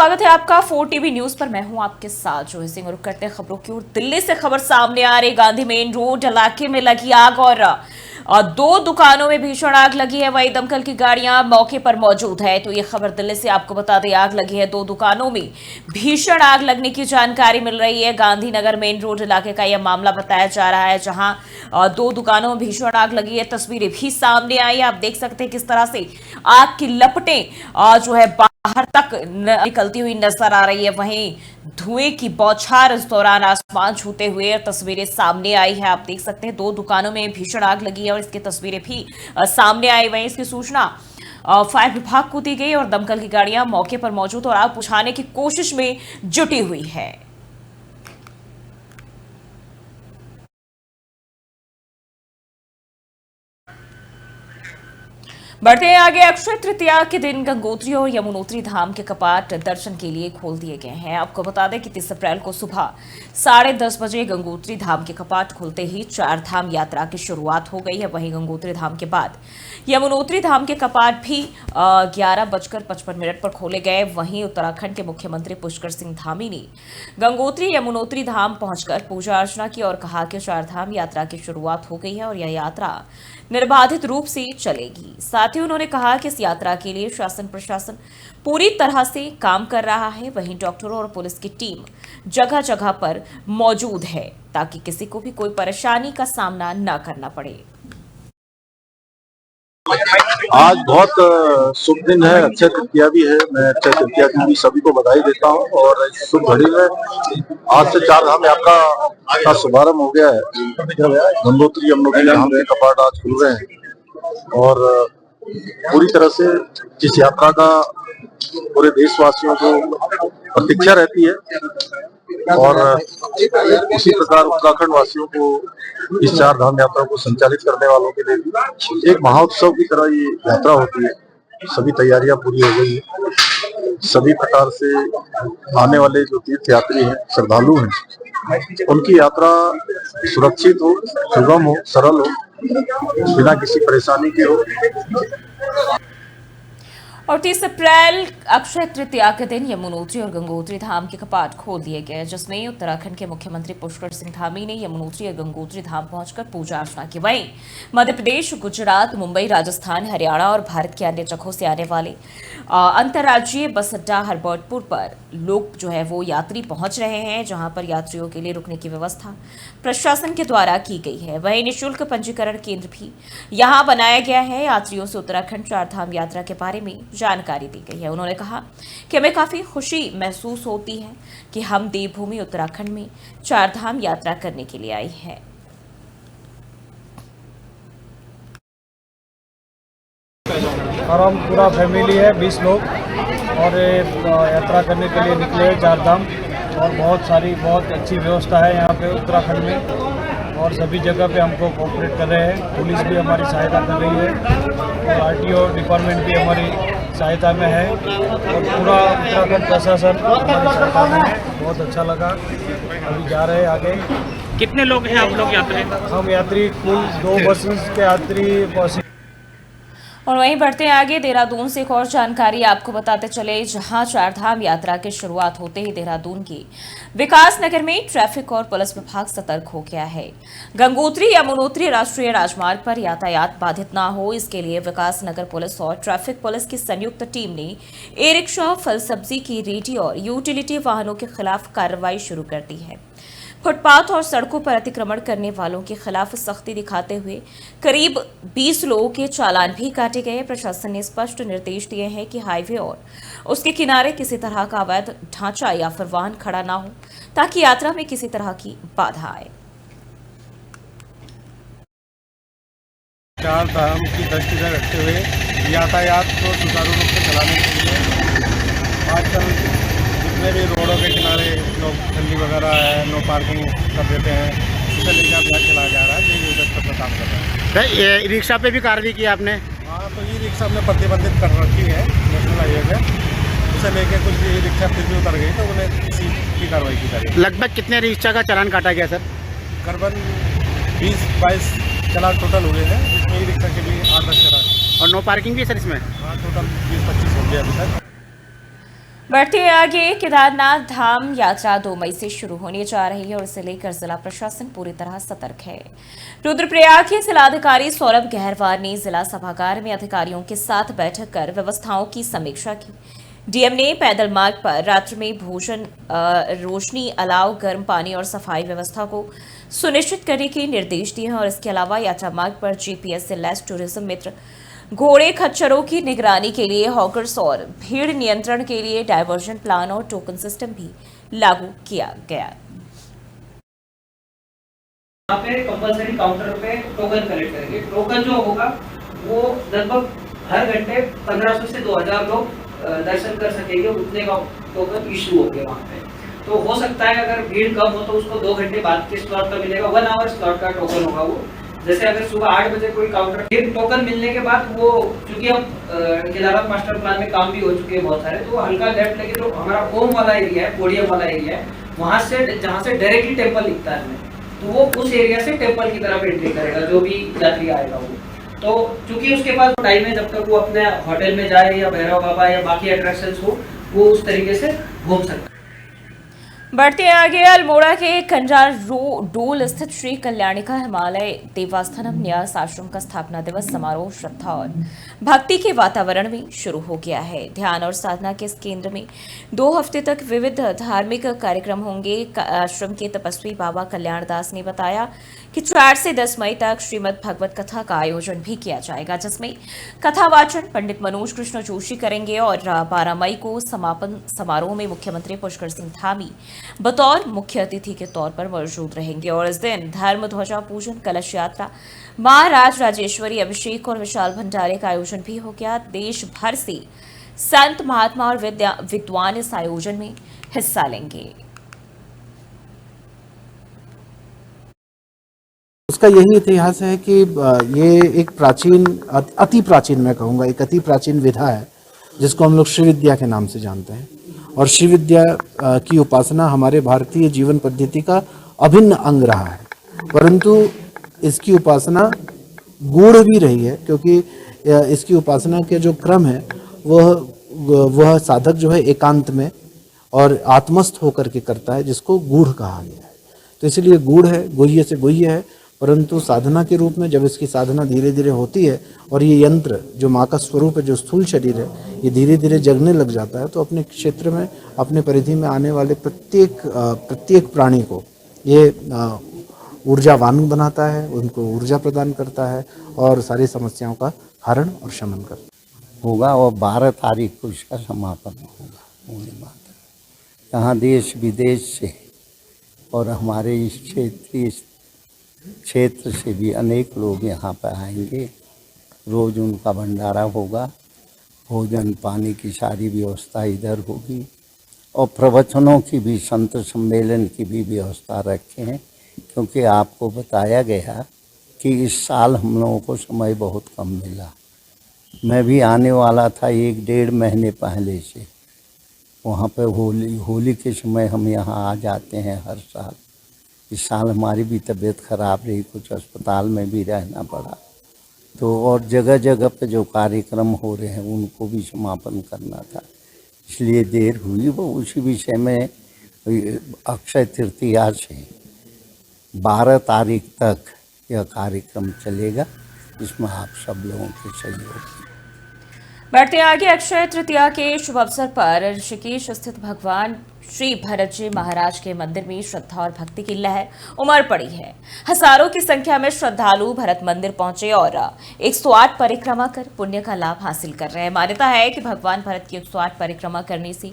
स्वागत है आपका 4TV न्यूज पर। मैं हूं आपके साथ जोही सिंह। रुक करते हैं खबरों की ओर। दिल्ली से खबर सामने आ रही। गांधी मेन रोड इलाके में लगी आग और दो दुकानों में भीषण आग लगी है। वहीं दमकल की गाड़ियां मौके पर मौजूद है। तो ये खबर दिल्ली से आपको बता दें, आग लगी है दो दुकानों में। भीषण आग लगने की जानकारी मिल रही है। गांधीनगर मेन रोड इलाके का यह मामला बताया जा रहा है, जहां दो दुकानों में भीषण आग लगी है। तस्वीरें भी सामने आई है। आप देख सकते हैं किस तरह से आग की लपटें जो है बाहर तक निकलती हुई नजर आ रही है। वहीं धुएं की बौछार इस दौरान आसमान छूते हुए तस्वीरें सामने आई है। आप देख सकते हैं दो दुकानों में भीषण आग लगी है और इसकी तस्वीरें भी सामने आई। वहीं इसकी सूचना फायर विभाग को दी गई और दमकल की गाड़ियां मौके पर मौजूद और आग बुझाने की कोशिश में जुटी हुई है। बढ़ते हैं आगे। अक्षय तृतीया के दिन गंगोत्री और यमुनोत्री धाम के कपाट दर्शन के लिए खोल दिए गए हैं। आपको बता दें कि 30 अप्रैल को सुबह 10:30 बजे गंगोत्री धाम के कपाट खुलते ही चार धाम यात्रा की शुरुआत हो गई है। वहीं गंगोत्री धाम के बाद यमुनोत्री धाम के कपाट भी 11:55 पर खोले गए। वहीं उत्तराखंड के मुख्यमंत्री पुष्कर सिंह धामी ने गंगोत्री यमुनोत्री धाम पहुंचकर पूजा अर्चना की और कहा कि चार धाम यात्रा की शुरुआत हो गई है और यह यात्रा निर्बाधित रूप से चलेगी। साथ ही उन्होंने कहा कि इस यात्रा के लिए शासन प्रशासन पूरी तरह से काम कर रहा है। वहीं डॉक्टरों और पुलिस की टीम जगह जगह पर मौजूद है ताकि किसी को भी कोई परेशानी का सामना न करना पड़े। आज बहुत शुभ दिन है, अक्षय तृतीया भी है। मैं अक्षय तृतीया की भी सभी को बधाई देता हूँ। और इस शुभ घड़ी में आज से चार धाम यात्रा का शुभारंभ हो गया है। गंगोत्री यमुनोत्री धाम के कपाट आज खुल रहे हैं और पूरी तरह से इस यात्रा का पूरे देशवासियों को प्रतीक्षा रहती है और इसी प्रकार उत्तराखंड वासियों को इस चार धाम यात्रा को संचालित करने वालों के लिए भी एक महोत्सव की तरह ये यात्रा होती है। सभी तैयारियां पूरी हो गई है। सभी प्रकार से आने वाले जो तीर्थ यात्री हैं, श्रद्धालु हैं, उनकी यात्रा सुरक्षित हो, सुगम हो, सरल हो, बिना किसी परेशानी के हो। और 30 अप्रैल अक्षय तृतीया के दिन यमुनोत्री और गंगोत्री धाम के कपाट खोल दिए गए, जिसमें उत्तराखंड के मुख्यमंत्री पुष्कर सिंह धामी ने यमुनोत्री और गंगोत्री धाम पहुंचकर पूजा अर्चना की। वहीं मध्य प्रदेश, गुजरात, मुंबई, राजस्थान, हरियाणा और भारत के अन्य जगहों से आने वाले अंतर्राज्यीय बस अड्डा हरबोटपुर पर लोग जो है वो यात्री पहुंच रहे हैं, जहां पर यात्रियों के लिए रुकने की व्यवस्था प्रशासन के द्वारा की गई है। वहीं निःशुल्क पंजीकरण केंद्र भी यहां बनाया गया है। यात्रियों से उत्तराखंड चार धाम यात्रा के बारे में जानकारी दी गई है। उन्होंने कहा कि हमें काफी खुशी महसूस होती है कि हम देवभूमि उत्तराखंड में चार धाम यात्रा करने के लिए आई है। और हम पूरा फैमिली है 20 लोग और यात्रा करने के लिए निकले हैं चार धाम। और बहुत अच्छी व्यवस्था है यहाँ पे उत्तराखंड में और सभी जगह पे हमको कोऑपरेट कर रहे हैं। पुलिस भी हमारी सहायता कर रही है और आरटीओ डिपार्टमेंट भी हमारी सहायता में है और पूरा उत्तराखंड प्रशासन हमारी सहायता में है। बहुत अच्छा लगा। अभी जा रहे हैं आगे। कितने लोग हैं आप लोग यात्री? हम यात्री कुल 2 बसेस के यात्री। और वहीं बढ़ते हैं आगे। देहरादून से एक और जानकारी आपको बताते चले, जहां चारधाम यात्रा की शुरुआत होते ही देहरादून के विकास नगर में ट्रैफिक और पुलिस विभाग सतर्क हो गया है। गंगोत्री यमुनोत्री राष्ट्रीय राजमार्ग पर यातायात बाधित ना हो, इसके लिए विकास नगर पुलिस और ट्रैफिक पुलिस की संयुक्त टीम ने ई रिक्शा, फल सब्जी की रेडी और यूटिलिटी वाहनों के खिलाफ कार्रवाई शुरू कर दी है। फुटपाथ और सड़कों पर अतिक्रमण करने वालों के खिलाफ सख्ती दिखाते हुए करीब 20 लोगों के चालान भी काटे गए। प्रशासन ने स्पष्ट निर्देश दिए हैं कि हाईवे और उसके किनारे किसी तरह का अवैध ढांचा या फिर वाहन खड़ा ना हो, ताकि यात्रा में किसी तरह की बाधा आए। चार धाम की दृष्टि रखते हुए यातायात को सुचारू रूप से चलाने के लिए आजकल जितने भी रोडों के किनारे लोग ठंडी वगैरह है, नो पार्किंग कर देते हैं, उसे लेकर अभियान चलाया जा रहा है। ये यूजर पर काम कर रहा है। ये रिक्शा पे भी कार्रवाई की आपने? हाँ, तो ये रिक्शा हमने प्रतिबंधित कर रखी है नेशनल हाईवे पे। उसे लेके कुछ ये रिक्शा फिर भी उतर गई तो उन्हें इसी की कार्रवाई की जा रही है। लगभग कितने रिक्शा का चालान काटा गया सर? करीबन 20-22 चालान टोटल हुए हैं, जिसमें ई रिक्शा के भी 8-10 चालान। और नो पार्किंग भी सर इसमें? हाँ, टोटल 20-25 हो गया अभी तक। बढ़ते आगे, केदारनाथ धाम यात्रा 2 मई से शुरू होने जा रही है और इसे लेकर जिला प्रशासन पूरी तरह सतर्क है। रुद्रप्रयाग के जिलाधिकारी सौरभ गहरवार ने जिला सभागार में अधिकारियों के साथ बैठक कर व्यवस्थाओं की समीक्षा की। डीएम ने पैदल मार्ग पर रात्रि में भोजन, रोशनी, अलाव, गर्म पानी और सफाई व्यवस्था को सुनिश्चित करने के निर्देश दिए हैं और इसके अलावा यात्रा मार्ग पर जीपीएस से लैस टूरिज्म मित्र घोड़े खच्चरों की निगरानी के लिए हॉकर्स और भीड़ नियंत्रण के लिए डायवर्जन प्लान और टोकन सिस्टम भी लागू किया गया। यहाँ पे कंपलसरी काउंटर पे टोकन कलेक्ट करेंगे। टोकन जो होगा वो लगभग हर घंटे 1500 से 2000 लोग दर्शन कर सकेंगे, उतने का टोकन इशू होंगे वहाँ पे। तो हो सकता है अगर भीड़ कम हो तो उसको 2 घंटे बाद के स्लॉट का मिलेगा, 1 आवर स्लॉट का टोकन होगा वो। जैसे अगर सुबह 8 बजे कोई काउंटर, फिर टोकन मिलने के बाद वो, चूंकि हम केदारनाथ मास्टर प्लान में काम भी हो चुके हैं बहुत सारे, तो हल्का लेफ्ट लेके जो हमारा ओम वाला एरिया है, पोडियम वाला एरिया है, वहां से जहाँ से डायरेक्टली टेम्पल दिखता है हमें, तो वो उस एरिया से टेम्पल की तरफ एंट्री करेगा जो भी यात्री आएगा वो। तो चूंकि उसके पास टाइम है जब तक वो अपने होटल में जाए या भैरव बाबा या बाकी अट्रैक्शंस हो, वो उस तरीके से घूम सकता है। बढ़ते आगे, अल्मोड़ा के कंजार डोल स्थित श्री कल्याणिका हिमालय देवस्थानम न्यास आश्रम का स्थापना दिवस समारोह श्रद्धा और भक्ति के वातावरण में शुरू हो गया है। ध्यान और साधना के इस केंद्र में 2 हफ्ते तक विविध धार्मिक कार्यक्रम होंगे। आश्रम के तपस्वी बाबा कल्याण दास ने बताया कि 4 से 10 मई तक श्रीमद् भगवत कथा का आयोजन भी किया जाएगा, जिसमें कथा वाचन पंडित मनोज कृष्ण जोशी करेंगे और 12 मई को समापन समारोह में मुख्यमंत्री पुष्कर सिंह धामी बतौर मुख्य अतिथि के तौर पर मौजूद रहेंगे और इस दिन धर्म ध्वजा पूजन, कलश यात्रा, महाराज राजेश्वरी अभिषेक और विशाल भंडारे का आयोजन भी हो गया। देश भर से संत, महात्मा और विद्वान इस आयोजन में हिस्सा लेंगे। उसका यही इतिहास है कि ये एक प्राचीन, अति प्राचीन, मैं कहूँगा एक अति प्राचीन विधा है जिसको हम लोग श्री विद्या के नाम से जानते हैं। और श्री विद्या की उपासना हमारे भारतीय जीवन पद्धति का अभिन्न अंग रहा है, परंतु इसकी उपासना गूढ़ भी रही है, क्योंकि इसकी उपासना के जो क्रम है वह साधक जो है एकांत में और आत्मस्थ होकर के करता है, जिसको गूढ़ कहा गया है। तो इसलिए गूढ़ है, गुह्य से गुह्य है, परंतु साधना के रूप में जब इसकी साधना धीरे धीरे होती है और ये यंत्र जो माँ का स्वरूप है, जो स्थूल शरीर है, ये धीरे धीरे जगने लग जाता है, तो अपने क्षेत्र में, अपने परिधि में आने वाले प्रत्येक प्राणी को ये ऊर्जावान बनाता है, उनको ऊर्जा प्रदान करता है और सारी समस्याओं का हरण और शमन करता होगा। और 12 तारीख को इसका समापन होगा। यहाँ देश विदेश से और हमारे इस क्षेत्र से भी अनेक लोग यहाँ पर आएंगे। रोज़ उनका भंडारा होगा, भोजन पानी की सारी व्यवस्था इधर होगी और प्रवचनों की भी, संत सम्मेलन की भी व्यवस्था रखे हैं, क्योंकि आपको बताया गया कि इस साल हम लोगों को समय बहुत कम मिला। मैं भी आने वाला था 1-1.5 महीने पहले से। वहाँ पे होली के समय हम यहाँ आ जाते हैं हर साल। इस साल हमारी भी तबीयत खराब रही, कुछ अस्पताल में भी रहना पड़ा, तो और जगह जगह पे जो कार्यक्रम हो रहे हैं उनको भी समापन करना था, इसलिए देर हुई। वो उसी विषय में अक्षय तृतीया से 12 तारीख तक यह कार्यक्रम चलेगा, इसमें आप सब लोगों के सहयोग। बढ़ते आगे, अक्षय तृतीया के शुभ अवसर पर ऋषिकेश स्थित भगवान श्री भरत जी महाराज के मंदिर में श्रद्धा और भक्ति की लहर उमड़ पड़ी है। हजारों की संख्या में श्रद्धालु भरत मंदिर पहुंचे और 108 परिक्रमा कर पुण्य का लाभ हासिल कर रहे हैं। मान्यता है कि भगवान भरत की 108 परिक्रमा करने से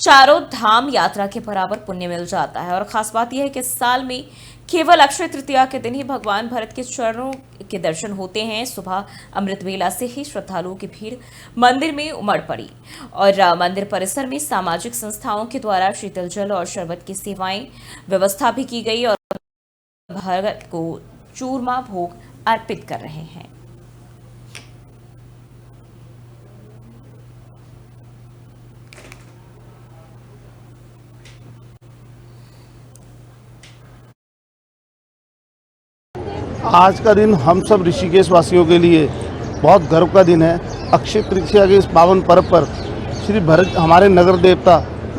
चारों धाम यात्रा के बराबर पुण्य मिल जाता है और खास बात यह है कि साल में केवल अक्षय तृतीया के दिन ही भगवान भरत के चरणों के दर्शन होते हैं। सुबह अमृत वेला से ही श्रद्धालुओं की भीड़ मंदिर में उमड़ पड़ी और मंदिर परिसर में सामाजिक संस्थाओं के द्वारा शीतल जल और शरबत की सेवाएं व्यवस्था भी की गई और भरत को चूरमा भोग अर्पित कर रहे हैं। आज का दिन हम सब ऋषिकेश वासियों के लिए बहुत गर्व का दिन है। अक्षय तृतीया के इस पावन पर्व पर श्री भरत हमारे नगर देवता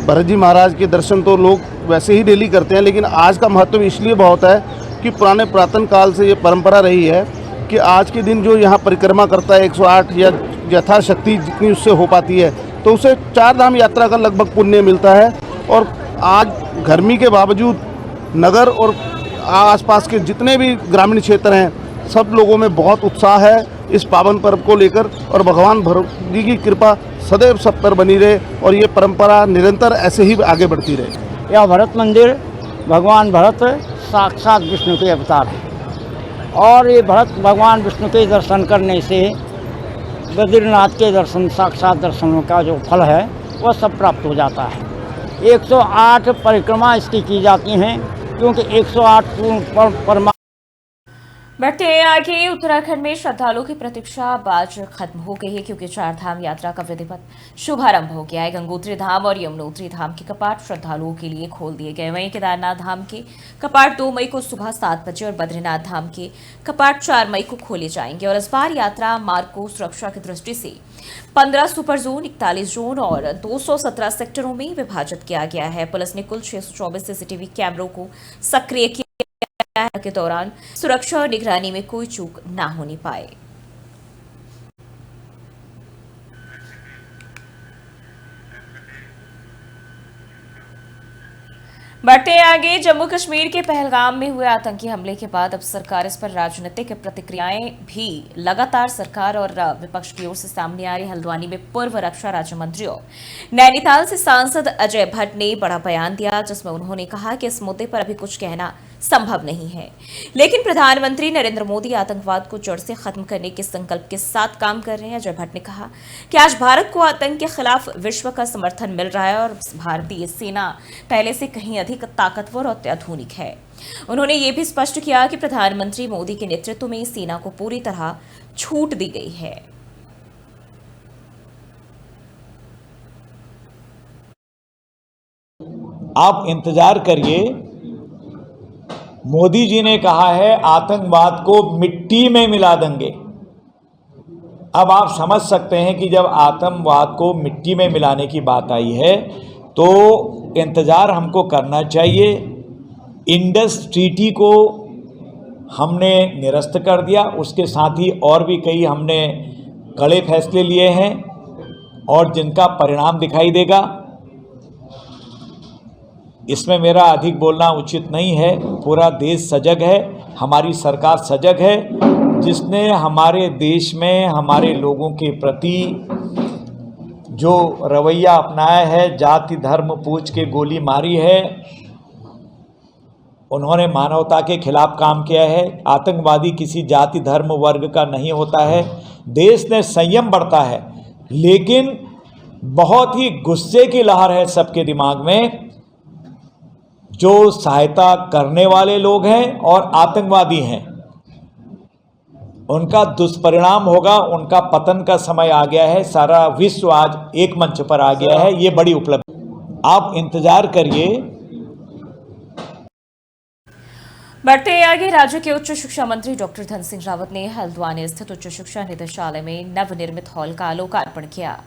भरत जी महाराज के दर्शन तो लोग वैसे ही डेली करते हैं, लेकिन आज का महत्व इसलिए बहुत है कि पुराने पुरातन काल से ये परंपरा रही है कि आज के दिन जो यहाँ परिक्रमा करता है 108 या यथाशक्ति जितनी उससे हो पाती है, तो उसे 4 धाम यात्रा का लगभग पुण्य मिलता है। और आज गर्मी के बावजूद नगर और आसपास के जितने भी ग्रामीण क्षेत्र हैं, सब लोगों में बहुत उत्साह है इस पावन पर्व को लेकर, और भगवान भरत जी की कृपा सदैव सब पर बनी रहे और ये परंपरा निरंतर ऐसे ही आगे बढ़ती रहे। यह भरत मंदिर भगवान भरत साक्षात विष्णु के अवतार हैं, और ये भरत भगवान विष्णु के दर्शन करने से बद्रीनाथ के दर्शन, साक्षात दर्शनों का जो फल है वह सब प्राप्त हो जाता है। 108 परिक्रमा इसकी की जाती हैं, क्योंकि 108 परमा। बढ़ते हैं आगे। उत्तराखंड में श्रद्धालुओं की प्रतीक्षा अब आज खत्म हो गई है, क्योंकि 4 धाम यात्रा का विधिवत शुभारंभ हो गया है। गंगोत्री धाम और यमुनोत्री धाम के कपाट श्रद्धालुओं के लिए खोल दिए गए। वहीं केदारनाथ धाम के कपाट 2 मई को सुबह 7 बजे और बद्रीनाथ धाम के कपाट 4 मई को खोले जाएंगे। और इस बार यात्रा मार्ग को सुरक्षा की दृष्टि से 15 सुपर जोन, 41 जोन और 217 सेक्टरों में विभाजित किया गया है। पुलिस ने कुल 624 सीसीटीवी कैमरों को सक्रिय किया के दौरान सुरक्षा और निगरानी में कोई चूक ना होने पाए। बढ़ते हैं आगे। जम्मू कश्मीर के पहलगाम में हुए आतंकी हमले के बाद अब सरकार इस पर राजनीतिक प्रतिक्रियाएं भी लगातार सरकार और विपक्ष की ओर से सामने आ रही। हल्द्वानी में पूर्व रक्षा राज्य मंत्री और नैनीताल से सांसद अजय भट्ट ने बड़ा बयान दिया, जिसमें उन्होंने कहा कि इस मुद्दे पर अभी कुछ कहना संभव नहीं है, लेकिन प्रधानमंत्री नरेंद्र मोदी आतंकवाद को जड़ से खत्म करने के संकल्प के साथ काम कर रहे हैं। अजय भट्ट ने कहा कि आज भारत को आतंक के खिलाफ विश्व का समर्थन मिल रहा है और भारतीय सेना पहले से कहीं अधिक ताकतवर और अत्याधुनिक है। उन्होंने ये भी स्पष्ट किया कि प्रधानमंत्री मोदी के नेतृत्व में सेना को पूरी तरह छूट दी गई है। आप इंतजार करिए, मोदी जी ने कहा है आतंकवाद को मिट्टी में मिला देंगे। अब आप समझ सकते हैं कि जब आतंकवाद को मिट्टी में मिलाने की बात आई है तो इंतज़ार हमको करना चाहिए। इंडस ट्रीटी को हमने निरस्त कर दिया, उसके साथ ही और भी कई हमने कड़े फैसले लिए हैं और जिनका परिणाम दिखाई देगा। इसमें मेरा अधिक बोलना उचित नहीं है। पूरा देश सजग है, हमारी सरकार सजग है, जिसने हमारे देश में हमारे लोगों के प्रति जो रवैया अपनाया है, जाति धर्म पूछ के गोली मारी है, उन्होंने मानवता के खिलाफ काम किया है। आतंकवादी किसी जाति धर्म वर्ग का नहीं होता है। देश ने संयम बरता है, लेकिन बहुत ही गुस्से की लहर है सबके दिमाग में। जो सहायता करने वाले लोग हैं और आतंकवादी हैं, उनका दुष्परिणाम होगा, उनका पतन का समय आ गया है। सारा विश्व आज एक मंच पर आ गया है, ये बड़ी उपलब्धि। आप इंतजार करिए। बढ़ते आगे। राज्य के उच्च शिक्षा मंत्री डॉक्टर धन सिंह रावत ने हल्द्वानी स्थित उच्च शिक्षा निदेशालय में नवनिर्मित हॉल का लोकार्पण किया।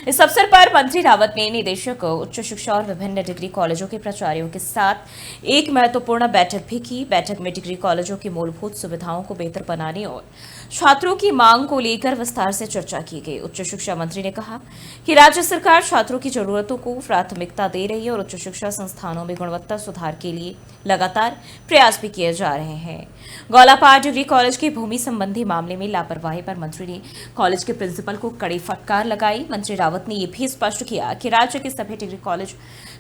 इस अवसर पर मंत्री रावत ने निदेशक उच्च शिक्षा और विभिन्न डिग्री कॉलेजों के प्राचार्यों के साथ एक महत्वपूर्ण बैठक भी की। बैठक में डिग्री कॉलेजों की मूलभूत सुविधाओं को बेहतर बनाने और छात्रों की मांग को लेकर विस्तार से चर्चा की गई। उच्च शिक्षा मंत्री ने कहा कि राज्य सरकार छात्रों की जरूरतों को प्राथमिकता दे रही है और उच्च शिक्षा संस्थानों में गुणवत्ता सुधार के लिए लगातार प्रयास भी किए जा रहे हैं। गौलापार डिग्री कॉलेज की भूमि संबंधी मामले में लापरवाही पर मंत्री ने कॉलेज के प्रिंसिपल को कड़ी फटकार लगाई। मंत्री रावत ने यह भी स्पष्ट किया कि राज्य के सभी डिग्री कॉलेज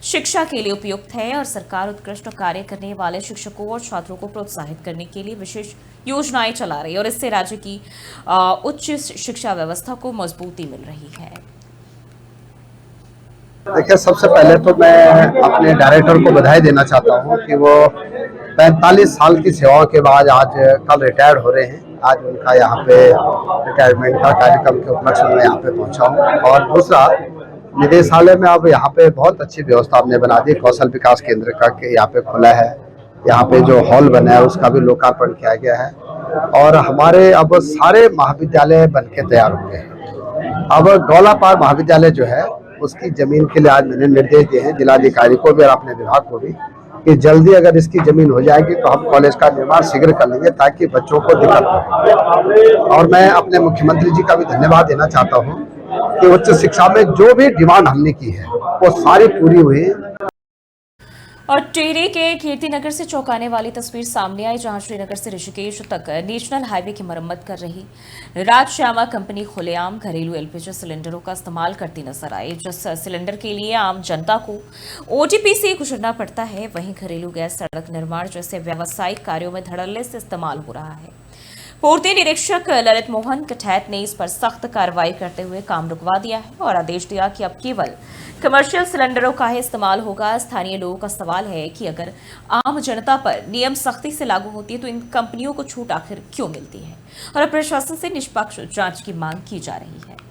शिक्षा के लिए उपयुक्त है और सरकार उत्कृष्ट कार्य करने वाले शिक्षकों और छात्रों को प्रोत्साहित करने के लिए विशेष योजनाएं चला रही है और इससे राज्य की उच्च शिक्षा व्यवस्था को मजबूती मिल रही है। देखिए, सबसे पहले तो मैं अपने डायरेक्टर को बधाई देना चाहता हूं कि वो 45 साल की सेवाओं के बाद आज कल रिटायर्ड हो रहे हैं। आज उनका यहाँ पे रिटायरमेंट का कार्यक्रम के उपलक्ष्य में यहाँ पे पहुँचा हूँ। और दूसरा, निदेशालय में अब यहाँ पे बहुत अच्छी व्यवस्था हमने बना दी। कौशल विकास केंद्र का यहाँ पे खुला है, यहाँ पे जो हॉल बना है उसका भी लोकार्पण किया गया है और हमारे अब सारे महाविद्यालय बन के तैयार हो गए हैं। अब गौलापार महाविद्यालय जो है उसकी जमीन के लिए आज मैंने निर्देश दिए हैं जिलाधिकारी को भी और अपने विभाग को भी कि जल्दी अगर इसकी जमीन हो जाएगी तो हम कॉलेज का निर्माण शीघ्र कर लेंगे ताकि बच्चों को दिक्कत हो। और मैं अपने मुख्यमंत्री जी का भी धन्यवाद देना चाहता हूँ कि उच्च शिक्षा में जो भी डिमांड हमने की है वो सारी पूरी हुई। और टिहरी के कीर्तिनगर से चौंकाने वाली तस्वीर सामने आई, जहां श्रीनगर से ऋषिकेश तक नेशनल हाईवे की मरम्मत कर रही राजश्यामा कंपनी खुलेआम घरेलू एलपीजी सिलेंडरों का इस्तेमाल करती नजर आई। जिस सिलेंडर के लिए आम जनता को ओटीपी से गुजरना पड़ता है, वहीं घरेलू गैस सड़क निर्माण जैसे व्यावसायिक कार्यों में धड़ल्ले से इस्तेमाल हो रहा है। पूर्ति निरीक्षक ललित मोहन कठैत ने इस पर सख्त कार्रवाई करते हुए काम रुकवा दिया है और आदेश दिया कि अब केवल कमर्शियल सिलेंडरों का ही इस्तेमाल होगा। स्थानीय लोगों का सवाल है कि अगर आम जनता पर नियम सख्ती से लागू होती है तो इन कंपनियों को छूट आखिर क्यों मिलती है, और प्रशासन से निष्पक्ष जांच की मांग की जा रही है।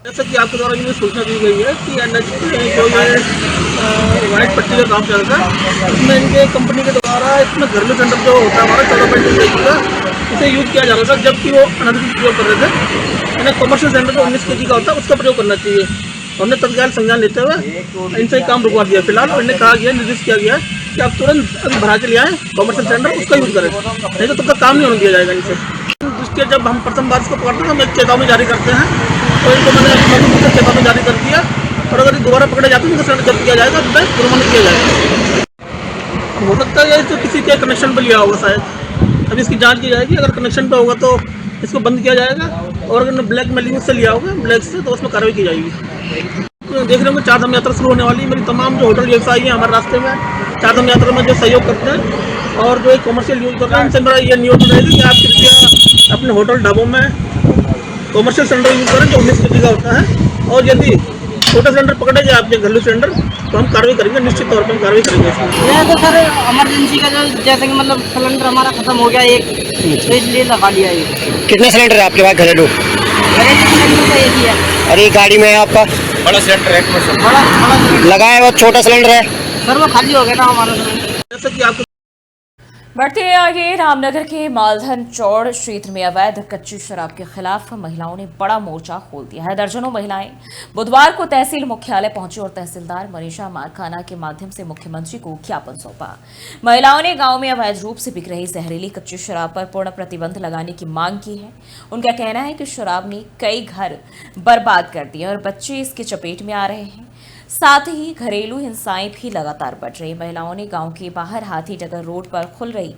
जैसा कि आपके द्वारा ये सूचना दी गई है कि एनएच जो ये वाइट पट्टी का काम चल रहा है, इसमें इनके कंपनी के द्वारा इसमें घरेलू सिलेंडर जो होता है हमारा 14.2 का, इसे यूज़ किया जा रहा था, जबकि वो अनधिकृत प्रयोग कर रहे थे। इन्हें कमर्शियल सिलेंडर जो 19 kg का होता है उसका प्रयोग करना चाहिए। हमने तत्काल संज्ञान लेते हुए इनसे काम रुकवा दिया फिलहाल, और इन्हें कहा गया, निर्देश किया गया है कि आप तुरंत अभी भरा के ले आए कमर्शियल सिलेंडर, उसका यूज़ करें, नहीं तो तब तक काम नहीं होने दिया जाएगा इनसे। जिसके जब हम प्रथम बार इसको पकड़ते हैं हम एक चेतावनी जारी करते हैं, तो इनको मैंने चेतावनी जारी कर दिया, और अगर दोबारा पकड़े जाते हैं तो सिलेंडर जब्त किया जाएगा, जुर्माना किया जाएगा। हो सकता है तो किसी के कनेक्शन पर लिया होगा शायद, अभी इसकी जांच की जाएगी। अगर कनेक्शन पर होगा तो इसको बंद किया जाएगा, और अगर ब्लैक मेलिंग से लिया होगा ब्लैक से, तो उसमें कार्रवाई की जाएगी। तो देख रहे होंगे चारधाम यात्रा शुरू होने वाली है। मेरी तमाम जो होटल व्यवसायी हैं हमारे रास्ते में चारधाम यात्रा में जो सहयोग करते हैं और जो कमर्शियल यूज कर रहे हैं, इनसे मेरा ये निवेदन रहेगा कि आप कृपया अपने होटल ढाबों में कमर्शियल सिलेंडर यूज करें जो 19 kg का होता है, और यदि छोटा सिलेंडर पकड़े जाए आपके घरेलू सिलेंडर तो हम कार्रवाई करेंगे, निश्चित तौर पर हम कार्रवाई करेंगे इसमें। ये तो सर इमरजेंसी का जो जैसे कि मतलब सिलेंडर हमारा खत्म हो गया एक, तो इसलिए लगा लिया ये। कितने सिलेंडर है आपके पास घरेलू? सिलेंडर तो एक ही है। और ये गाड़ी में आपका बड़ा सिलेंडर है, बड़ा लगा है, वो छोटा सिलेंडर है सर, वो खाली हो गया ना हमारा सिलेंडर। जैसा कि आपको बढ़ते आगे, रामनगर के मालधन चौड़ क्षेत्र में अवैध कच्ची शराब के खिलाफ महिलाओं ने बड़ा मोर्चा खोल दिया है। दर्जनों महिलाएं बुधवार को तहसील मुख्यालय पहुंची और तहसीलदार मनीषा मारखाना के माध्यम से मुख्यमंत्री को ज्ञापन सौंपा। महिलाओं ने गांव में अवैध रूप से बिक रही जहरीली कच्ची शराब पर पूर्ण प्रतिबंध लगाने की मांग की है। उनका कहना है कि शराब ने कई घर बर्बाद कर दिए और बच्चे इसकी चपेट में आ रहे हैं। साथ ही घरेलू हिंसाएं भी लगातार बढ़ रही। महिलाओं ने गांव के बाहर हाथीडगर रोड पर खुल रही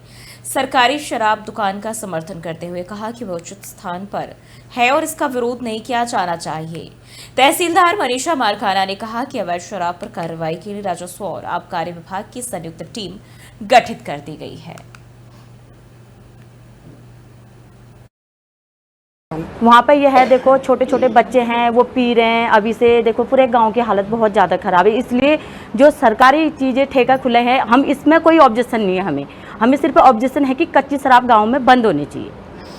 सरकारी शराब दुकान का समर्थन करते हुए कहा कि वह उचित स्थान पर है और इसका विरोध नहीं किया जाना चाहिए। तहसीलदार मनीषा मारखाना ने कहा कि अवैध शराब पर कार्रवाई के लिए राजस्व और आबकारी विभाग की संयुक्त टीम गठित कर दी गई है। वहाँ पे यह है, देखो छोटे छोटे बच्चे हैं वो पी रहे हैं अभी से, देखो पूरे गांव की हालत बहुत ज़्यादा ख़राब है। इसलिए जो सरकारी चीज़ें ठेका खुले हैं, हम इसमें कोई ऑब्जेक्शन नहीं है, हमें सिर्फ ऑब्जेक्शन है कि कच्ची शराब गांव में बंद होनी चाहिए।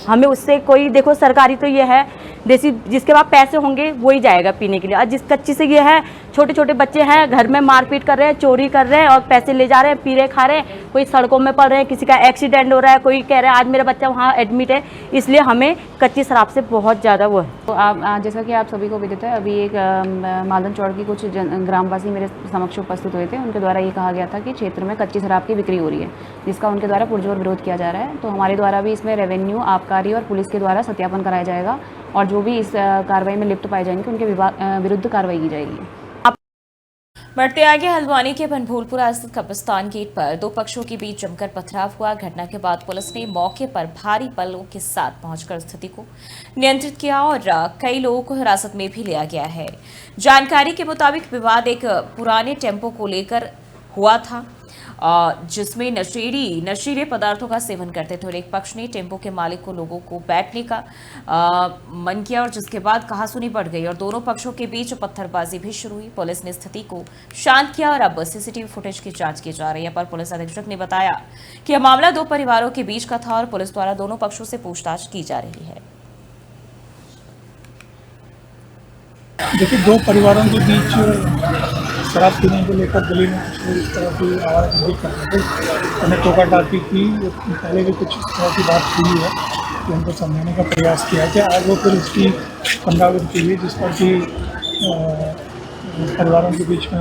हमें उससे कोई, देखो सरकारी तो ये है देसी, जिसके पास पैसे होंगे वही जाएगा पीने के लिए, और जिस कच्ची से ये है छोटे छोटे बच्चे हैं घर में मारपीट कर रहे हैं, चोरी कर रहे हैं और पैसे ले जा रहे हैं, पी रहे खा रहे हैं, कोई सड़कों में पड़ रहे हैं, किसी का एक्सीडेंट हो रहा है, कोई कह रहा है आज मेरा बच्चा वहाँ एडमिट है। इसलिए हमें कच्ची शराब से बहुत ज़्यादा वो है। तो आप जैसा कि आप सभी को विदित है, अभी एक मालधन चौड़ की कुछ ग्रामवासी मेरे समक्ष उपस्थित हुए थे। उनके द्वारा ये कहा गया था कि क्षेत्र में कच्ची शराब की बिक्री हो रही है, जिसका उनके द्वारा पुरजोर विरोध किया जा रहा है। तो हमारे द्वारा भी इसमें रेवेन्यू, आबकारी और पुलिस के द्वारा सत्यापन कराया जाएगा, और जो भी इस कार्रवाई में लिप्त पाए जाएंगे उनके विरुद्ध कार्रवाई की जाएगी। बढ़ते आगे, हल्द्वानी के बनभूलपुरा स्थित कब्रिस्तान गेट पर दो पक्षों के बीच जमकर पथराव हुआ। घटना के बाद पुलिस ने मौके पर भारी बलों के साथ पहुंचकर स्थिति को नियंत्रित किया और कई लोगों को हिरासत में भी लिया गया है। जानकारी के मुताबिक विवाद एक पुराने टेम्पो को लेकर हुआ था, जिसमें नशीले पदार्थों का सेवन करते थे और एक पक्ष ने टेम्पो के मालिक को लोगों को बैठने का मन किया, और जिसके बाद कहासुनी बढ़ गई और दोनों पक्षों के बीच पत्थरबाजी भी शुरू हुई। पुलिस ने स्थिति को शांत किया और अब सीसीटीवी फुटेज की जांच की जा रही है। पर पुलिस अधीक्षक ने बताया कि यह मामला दो परिवारों के बीच का था और पुलिस द्वारा दोनों पक्षों से पूछताछ की जा रही है। देखिए, दो परिवारों के बीच शराब पीने को लेकर गली में कुछ लोग इस तरह की आवाज़ कर रहे थे। मैंने टोका टाकी की, पहले भी कुछ इस तरह की बात हुई है कि उनको समझाने का प्रयास किया कि आज वो फिर उसकी पुनरावृत्ति हुई, जिस पर कि परिवारों के बीच में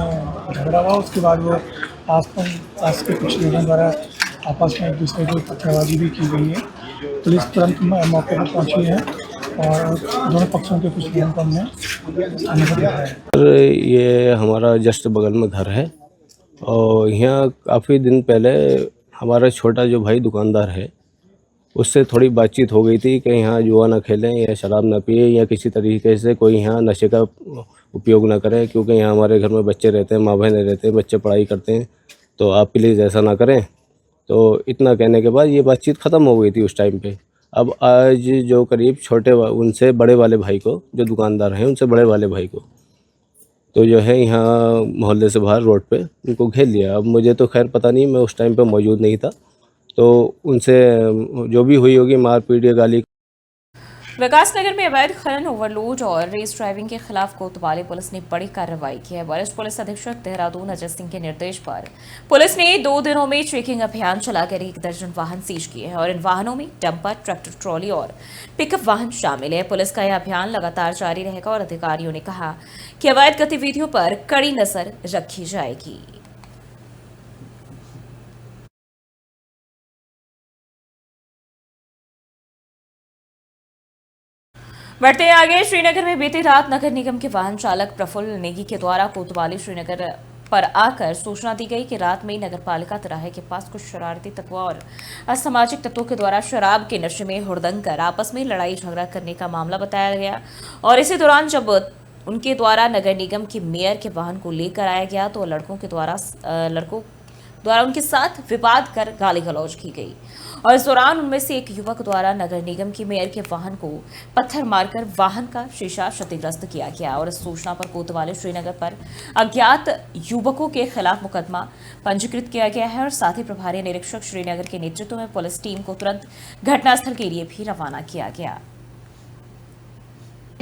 झगड़ा हुआ। उसके बाद वो पास के कुछ लोगों द्वारा आपस में एक दूसरे को पत्थरबाजी भी की गई है। पुलिस तुरंत मौके पर पहुंची है और दोनों पक्षों के कुछ लोगों को हमने अनुभव दिया है। ये हमारा जस्ट बगल में घर है और यहाँ काफ़ी दिन पहले हमारा छोटा जो भाई दुकानदार है उससे थोड़ी बातचीत हो गई थी कि यहाँ जुआ ना खेलें या शराब ना पिए या किसी तरीके से कोई यहाँ नशे का उपयोग ना करें, क्योंकि यहाँ हमारे घर में बच्चे रहते हैं, माँ बहनें रहते हैं, बच्चे पढ़ाई करते हैं, तो आप प्लीज़ ऐसा ना करें। तो इतना कहने के बाद ये बातचीत ख़त्म हो गई थी उस टाइम पे। अब आज जो करीब उनसे बड़े वाले भाई को, जो दुकानदार हैं उनसे बड़े वाले भाई को, तो जो है यहाँ मोहल्ले से बाहर रोड पे उनको घेर लिया। अब मुझे तो खैर पता नहीं, मैं उस टाइम पे मौजूद नहीं था, तो उनसे जो भी हुई होगी मारपीट या गाली। विकासनगर में अवैध खनन, ओवरलोड और रेस ड्राइविंग के खिलाफ कोतवाली पुलिस ने बड़ी कार्रवाई की है। वरिष्ठ पुलिस अधीक्षक देहरादून अजय सिंह के निर्देश पर पुलिस ने 2 दिनों में चेकिंग अभियान चलाकर 1 दर्जन वाहन सीज किए हैं और इन वाहनों में डंपर, ट्रैक्टर ट्रॉली और पिकअप वाहन शामिल है। पुलिस का यह अभियान लगातार जारी रहेगा और अधिकारियों ने कहा कि अवैध गतिविधियों पर कड़ी नजर रखी जाएगी। बढ़ते आगे, श्रीनगर में बीती रात नगर निगम के वाहन चालक प्रफुल्ल नेगी के द्वारा कोतवाली श्रीनगर पर आकर सूचना दी गई कि रात में नगर पालिका तिराहे के पास कुछ शरारती तत्वों और असामाजिक तत्वों के द्वारा शराब के नशे में हुड़दंग कर आपस में लड़ाई झगड़ा करने का मामला बताया गया और इसी दौरान जब उनके द्वारा नगर निगम के मेयर के वाहन को लेकर आया गया तो लड़कों द्वारा उनके साथ विवाद कर गाली गलौज की गई और इस दौरान उनमें से एक युवक द्वारा नगर निगम के मेयर के वाहन को पत्थर मारकर वाहन का शीशा क्षतिग्रस्त किया गया और इस सूचना पर कोतवाली श्रीनगर पर अज्ञात युवकों के खिलाफ मुकदमा पंजीकृत किया गया है और साथ ही प्रभारी निरीक्षक श्रीनगर के नेतृत्व में पुलिस टीम को तुरंत घटनास्थल के लिए भी रवाना किया गया।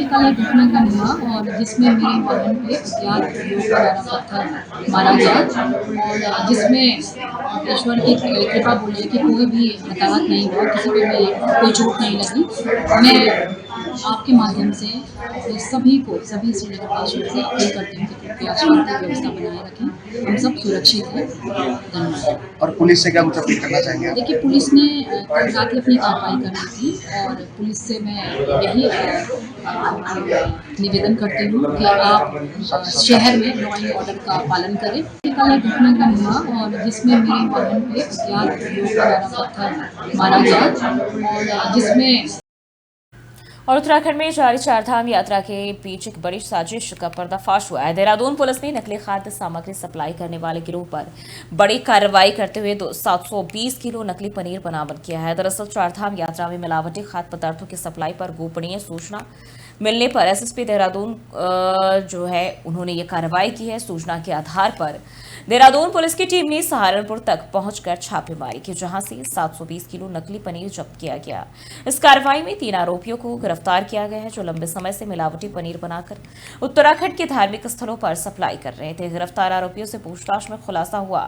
कल एक घटना का हुआ और जिसमें मेरे वाहन पे अज्ञात लोगों द्वारा पत्थर मारा गया और जिसमें ईश्वर की कृपा बोलिए कि कोई भी हताहत नहीं हुआ, किसी को भी कोई चोट नहीं लगी। मैं आपके माध्यम से सभी श्रीनगर वासियों से अपील करती हूँ कि कृपया शांति व्यवस्था बनाए रखें, हम सब सुरक्षित हैं। धन्यवाद। और पुलिस से क्या कुछ अपील करना चाहेंगे? देखिए, पुलिस ने कल रात ही अपनी कार्रवाई करनी थी और पुलिस से मैं यही निवेदन करती हूँ कि आप शहर में लॉ एंड ऑर्डर का पालन करें। कल एक घटना का हुआ और जिसमें मेरे वाहन पे अज्ञात लोगों द्वारा पत्थर मारा गया और जिसमें और उत्तराखंड में जारी चारधाम यात्रा के बीच एक बड़ी साजिश का पर्दाफाश हुआ है। देहरादून पुलिस ने नकली खाद्य सामग्री सप्लाई करने वाले गिरोह पर बड़ी कार्रवाई करते हुए 720 किलो नकली पनीर बरामद किया है। दरअसल चारधाम यात्रा में मिलावटी खाद्य पदार्थों की सप्लाई पर गोपनीय सूचना मिलने पर एसएसपी देहरादून जो है उन्होंने ये कार्रवाई की है। सूचना के आधार पर देहरादून पुलिस की टीम ने सहारनपुर तक पहुंचकर छापेमारी की, जहां से 720 किलो नकली पनीर जब्त किया गया। इस कार्रवाई में 3 आरोपियों को गिरफ्तार किया गया है जो लंबे समय से मिलावटी पनीर बनाकर उत्तराखंड के धार्मिक स्थलों पर सप्लाई कर रहे थे। गिरफ्तार आरोपियों से पूछताछ में खुलासा हुआ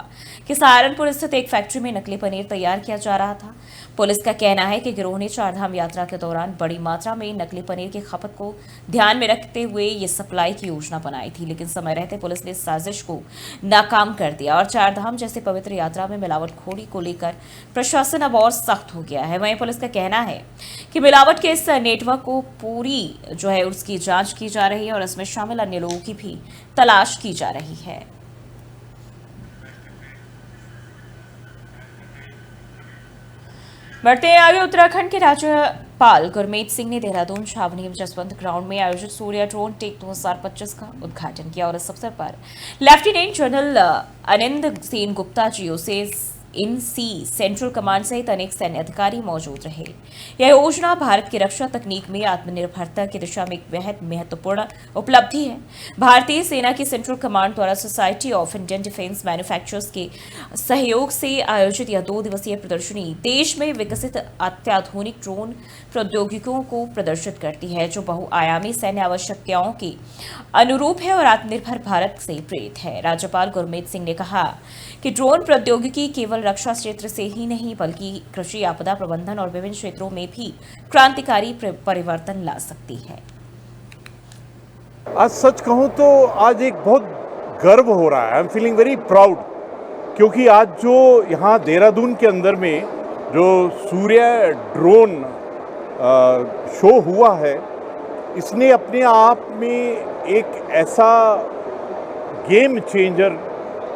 कि सहारनपुर स्थित एक फैक्ट्री में नकली पनीर तैयार किया जा रहा था। पुलिस का कहना है कि गिरोह ने चारधाम यात्रा के दौरान बड़ी मात्रा में नकली पनीर की खपत को ध्यान में रखते हुए ये सप्लाई की योजना बनाई थी, लेकिन समय रहते पुलिस ने इस साजिश को नाकाम कर दिया और चारधाम जैसे पवित्र यात्रा में मिलावटखोरी को लेकर प्रशासन अब और सख्त हो गया है। वहीं पुलिस का कहना है कि मिलावट के इस नेटवर्क को पूरी जो है उसकी जांच की जा रही है और इसमें शामिल अन्य लोगों की भी तलाश की जा रही है। बढ़ते हैं आगे, उत्तराखंड के राज्यपाल गुरमीत सिंह ने देहरादून छावनी जसवंत ग्राउंड में आयोजित सूर्य ड्रोन टेक 2025 का उद्घाटन किया और इस अवसर पर लेफ्टिनेंट जनरल अनिंद सेन गुप्ता जी से INC सेंट्रल कमांड सहित अनेक सैन्य अधिकारी मौजूद रहे। यह योजना भारत की रक्षा तकनीक में आत्मनिर्भरता की दिशा में एक बेहद महत्वपूर्ण उपलब्धि है। भारतीय सेना की सेंट्रल कमांड द्वारा society of Indian defence manufacturers के सहयोग से आयोजित यह 2 दिवसीय प्रदर्शनी देश में विकसित अत्याधुनिक ड्रोन प्रौद्योगिकियों को प्रदर्शित करती है, जो बहुआयामी सैन्य आवश्यकताओं के अनुरूप है और आत्मनिर्भर भारत से प्रेरित है। राज्यपाल गुरमीत सिंह ने कहा कि ड्रोन प्रौद्योगिकी केवल रक्षा क्षेत्र से ही नहीं बल्कि कृषि, आपदा प्रबंधन और विभिन्न क्षेत्रों में भी क्रांतिकारी परिवर्तन ला सकती है। आज सच कहूं तो आज एक बहुत गर्व हो रहा है। I am feeling very proud, क्योंकि आज जो यहाँ देहरादून के अंदर में जो सूर्य ड्रोन शो हुआ है, इसने अपने आप में एक ऐसा गेम चेंजर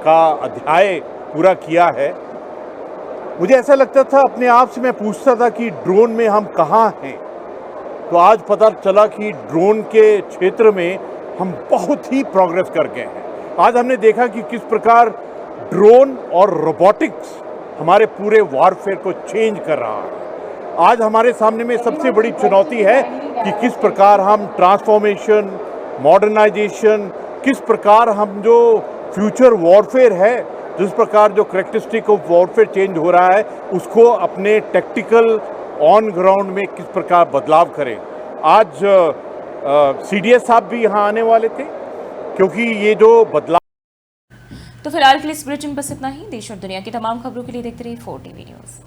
का अध्याय पूरा किया है। मुझे ऐसा लगता था, अपने आप से मैं पूछता था कि ड्रोन में हम कहाँ हैं, तो आज पता चला कि ड्रोन के क्षेत्र में हम बहुत ही प्रोग्रेस कर गए हैं। आज हमने देखा कि किस प्रकार ड्रोन और रोबोटिक्स हमारे पूरे वॉरफेयर को चेंज कर रहा है। आज हमारे सामने में सबसे बड़ी चुनौती है कि किस प्रकार हम ट्रांसफॉर्मेशन, मॉडर्नाइजेशन, किस प्रकार हम जो फ्यूचर वॉरफेयर है, जिस प्रकार जो करेक्टरिस्टिक ऑफ वॉरफेयर चेंज हो रहा है, उसको अपने टैक्टिकल ऑन ग्राउंड में किस प्रकार बदलाव करें। आज CDS साहब भी यहाँ आने वाले थे, क्योंकि ये जो बदलाव। तो फिलहाल के लिए इस बुलेटिन बस इतना ही। देश और दुनिया की तमाम खबरों के लिए देखते रहिए 4TV न्यूज़।